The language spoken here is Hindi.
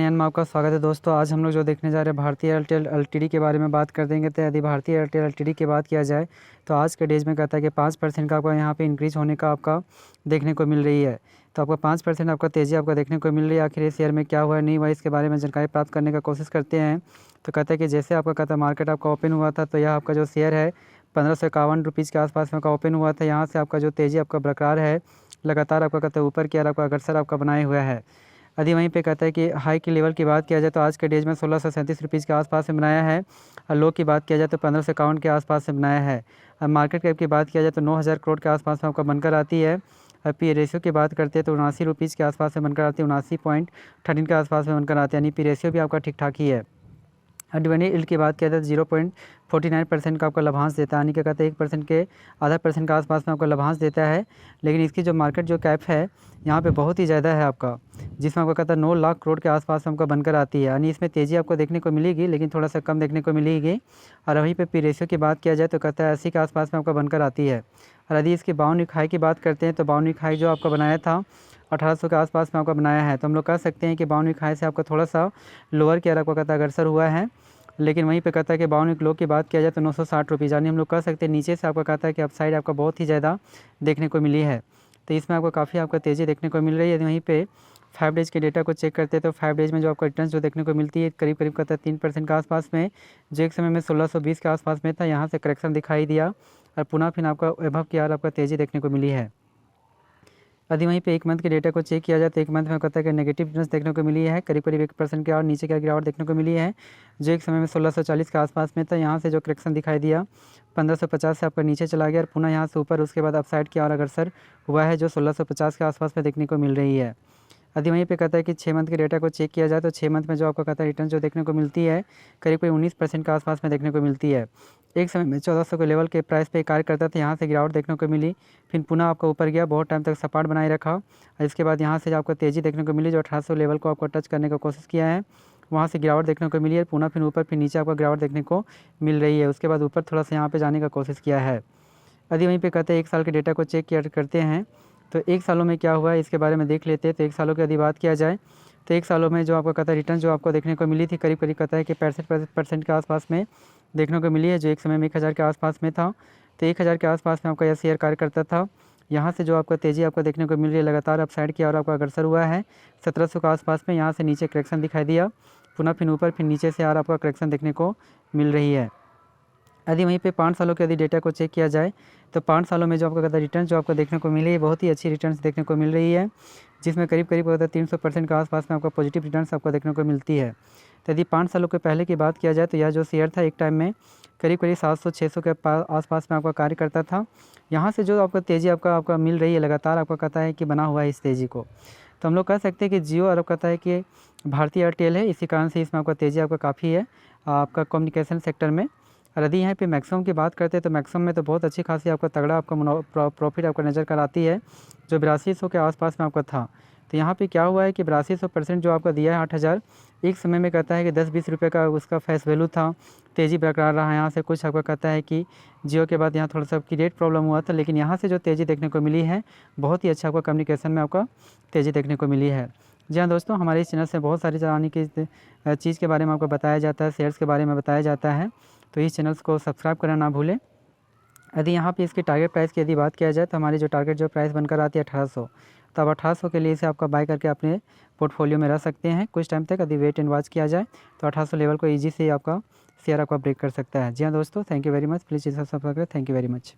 चैनल में आपका स्वागत है दोस्तों। आज हम लोग जो देखने जा रहे हैं भारतीय एयरटेल एलटीडी के बारे में बात कर देंगे। तो यदि भारतीय एयरटेल एलटीडी की बात किया जाए तो आज के डेज में कहता है कि 5% का आपका यहाँ पे इंक्रीज होने का आपका देखने को मिल रही है। तो आपका 5% आपका तेज़ी आपका देखने को मिल रही है। आखिर इस शेयर में क्या हुआ है नहीं हुआ इसके बारे में जानकारी प्राप्त करने का कोशिश करते हैं। तो कहता है कि जैसे आपका कहता है मार्केट आपका ओपन हुआ था तो यह आपका जो शेयर है 1551 के आसपास में आपका ओपन हुआ था। यहाँ से आपका जो तेज़ी आपका बरकरार है, लगातार आपका कहता है ऊपर की ओर आपका अग्रसर आपका बनाए हुआ है। यदि वहीं पे कहता है कि हाई की लेवल की बात किया जाए तो आज के डेज में 1637 के आसपास में बनाया है और लो की बात किया जाए तो 1551 के आसपास से बनाया है। और मार्केट कैप की बात किया जाए तो 9000 करोड़ के आसपास में आपका बनकर आती है। और पी रेशियो की बात करते हैं तो 79 रुपीज़ के आसपास में बनकर आती है, 79.13 के आसपास में बनकर आती है, यानी पी रेशियो भी आपका ठीक ठाक ही है। डिविडेंड यील्ड की बात किया जाए तो 0.49% का आपका लाभांश देता है, यानी क्या कहते हैं 1% के आधा % के आसपास में आपका लाभांश देता है। लेकिन इसकी जो मार्केट जो कैप है यहाँ पे बहुत ही ज़्यादा है आपका, जिसमें आपको कहता है 9 लाख करोड़ के आसपास में आपका बनकर आती है, यानी इसमें तेज़ी आपको देखने को मिलेगी लेकिन थोड़ा सा कम देखने को मिलेगी। और वहीं पे पी रेशियो की बात किया जाए तो कहता है 80 के आसपास में आपका बनकर आती है। और यदि इसकी बाउंड वीक हाई की बात करते हैं तो बाउंड वीक हाई जो आपका बनाया था 1800 के आसपास में आपका बनाया है। तो हम लोग कह सकते हैं कि बाउंड वीक हाई से आपका थोड़ा सा लोअर की ओर आपको कहता है अग्रसर हुआ है। लेकिन वहीं पे कहता है कि बाउंड वीक लो की बात किया जाए तो 960 रुपीज़, यानी हम लोग कह सकते हैं नीचे से आपका कहता है कि अपसाइड आपका बहुत ही ज़्यादा देखने को मिली है। तो इसमें आपको काफ़ी आपका तेज़ी देखने को मिल रही है। यदि वहीं पे 5 डेज़ के डेटा को चेक करते हैं तो 5 डेज़ में जो आपका रिटर्न जो देखने को मिलती है करीब करीब कहता है 3% के आसपास में, जो एक समय में 1620 के आसपास में था, यहाँ से करेक्शन दिखाई दिया और पुनः फिर आपका एबव की ओर आपका तेज़ी देखने को मिली है। यदि वहीं पे 1 मंथ के डेटा को चेक किया जाए तो 1 मंथ में कहता है कि नेगेटिव रिटर्न्स देखने को मिली है, करीब करीब 1% की और नीचे की गिरावट देखने को मिली है, जो एक समय में 1640 के आसपास में था। यहाँ से जो करेक्शन दिखाई दिया 1550 से आपका नीचे चला गया और पुनः यहाँ से ऊपर उसके बाद अपसाइड की ओर अग्रसर हुआ है, जो 1650 के आसपास में देखने को मिल रही है। यदि वहीं पे कहता है कि 6 मंथ के डेटा को चेक किया जाए तो 6 मंथ में जो आपका कहता है रिटर्न जो देखने को मिलती है करीब करीब 19% के आसपास में देखने को मिलती है। एक समय में 1400 के लेवल के प्राइस पे कार्य करता था, यहाँ से गिरावट देखने को मिली, फिर पुनः आपका ऊपर गया, बहुत टाइम तक सपाट बनाए रखा और इसके बाद यहाँ से आपको तेज़ी देखने को मिली, जो 1800 लेवल को आपको टच करने का कोशिश किया है, वहाँ से गिरावट देखने को मिली है, पुनः फिर ऊपर फिर नीचे आपको गिरावट देखने को मिल रही है। उसके बाद ऊपर थोड़ा सा यहाँ पर जाने का कोशिश किया है। यदि वहीं पर कहते हैं 1 साल के डेटा को चेक किया करते हैं तो 1 सालों में क्या हुआ है इसके बारे में देख लेते हैं। तो 1 सालों की यदि बात किया जाए तो 1 सालों में जो आपको कहता है रिटर्न जो आपको देखने को मिली थी करीब करीब कहता है कि 65% के आसपास में देखने को मिली है, जो एक समय में 1000 के आसपास में था। तो 1000 के आसपास में आपका यह शेयर कार्य करता था। यहाँ से जो आपका तेज़ी आपको देखने को मिल रही है, लगातार अपसाइड की और आपका अग्रसर हुआ है 1700 के आसपास में, यहाँ से नीचे करेक्शन दिखाई दिया, पुनः फिर ऊपर फिर नीचे से और आपका करेक्शन देखने को मिल रही है। यदि वहीं पे 5 सालों के यदि डेटा को चेक किया जाए तो 5 सालों में जो आपका कहता है रिटर्न जो आपको देखने को मिली है, बहुत ही अच्छी रिटर्न्स देखने को मिल रही है, जिसमें करीब करीब कहता है 300% के आसपास में आपका पॉजिटिव रिटर्न्स आपको देखने को मिलती है। तो यदि 5 सालों के पहले की बात किया जाए तो यह जो शेयर था एक टाइम में करीब करीब 700-600 के आसपास में आपका कार्य करता था। यहाँ से जो आपका तेज़ी आपका मिल रही है, लगातार आपका कहता है कि बना हुआ है इस तेज़ी को। तो हम लोग कह सकते हैं कि जियो और कहता है कि भारतीय एयरटेल है, इसी कारण से इसमें आपका तेज़ी आपका काफ़ी है आपका कम्युनिकेशन सेक्टर में। और यदि यहाँ पे मैक्सिमम की बात करते हैं तो मैक्सिमम में तो बहुत अच्छी खासी आपका तगड़ा आपका प्रॉफिट आपका नज़र कर आती है, जो 8200 के आसपास में आपका था। तो यहाँ पे क्या हुआ है कि 8200% जो आपका दिया है 8000, एक समय में कहता है कि 10-20 रुपये का उसका फेस वैल्यू था, तेज़ी बरकरार रहा। यहाँ से कुछ आपका कहता है कि जियो के बाद यहाँ थोड़ा सा आपकी रेट प्रॉब्लम हुआ था, लेकिन यहाँ से जो तेज़ी देखने को मिली है बहुत ही अच्छा आपका कम्युनिकेशन में आपका तेज़ी देखने को मिली है। जी हाँ दोस्तों, हमारे इस चैनल से बहुत सारी जानने की चीज़ के बारे में आपको बताया जाता है, शेयर्स के बारे में बताया जाता है, तो इस चैनल को सब्सक्राइब करना ना भूलें। यदि यहाँ पे इसकी टारगेट प्राइस की यदि बात किया जाए तो हमारी जो टारगेट जो प्राइस बनकर आती है 1800, तो अब 1800 के लिए इसे आपका बाय करके अपने पोर्टफोलियो में रख सकते हैं कुछ टाइम तक। यदि वेट एंड वॉच किया जाए तो 1800 लेवल को ईजी से आपका शेयर आपका ब्रेक कर सकता है। जी हाँ दोस्तों, thank you very much. Please इसे सब्सक्राइब करें। Thank you very much.